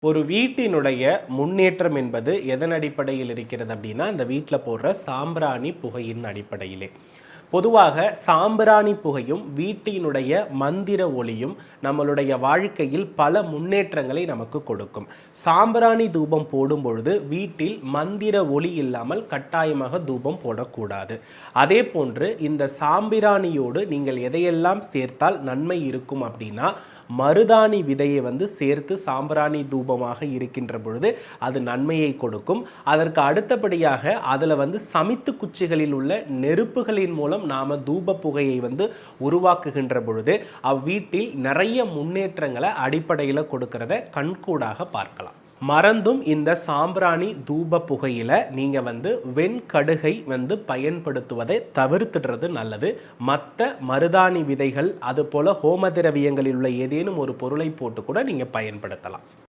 ஒரு வீட்டினுடைய முன்னேற்றம் என்பது எதன் அடிப்படையில் இருக்கிறது அப்படின்னா, அந்த வீட்டில் போடுற சாம்பிராணி புகையின் அடிப்படையிலே. பொதுவாக சாம்பிராணி புகையும் வீட்டினுடைய மந்திர ஒளியும் நம்மளுடைய வாழ்க்கையில் பல முன்னேற்றங்களை நமக்கு கொடுக்கும். சாம்பிராணி தூபம் போடும் பொழுது வீட்டில் மந்திர ஒளி இல்லாமல் கட்டாயமாக தூபம் போடக்கூடாது. அதே போன்று இந்த சாம்பிராணியோடு நீங்கள் எதையெல்லாம் சேர்த்தால் நன்மை இருக்கும் அப்படின்னா, மருதாணி விதையை சேர்த்து சாம்பிராணி தூபமாக இருக்கின்ற பொழுது அது நன்மையை கொடுக்கும். அதற்கு அடுத்தபடியாக அதில் சமித்து குச்சிகளில் உள்ள நெருப்புகளின் மூலம் நாம் தூப புகையை உருவாக்குகின்ற பொழுது அவ்வீட்டில் நிறைய முன்னேற்றங்களை அடிப்படையில் கொடுக்கிறத கண்கூடாக பார்க்கலாம். மறந்தும் இந்த சாம்பிராணி தூப புகையில் நீங்கள் வெண்கடுகை பயன்படுத்துவதை தவிர்த்துடுறது நல்லது. மற்ற மருதாணி விதைகள் அதுபோல் ஹோம திரவியங்களில் உள்ள ஏதேனும் ஒரு பொருளை போட்டு கூட நீங்கள் பயன்படுத்தலாம்.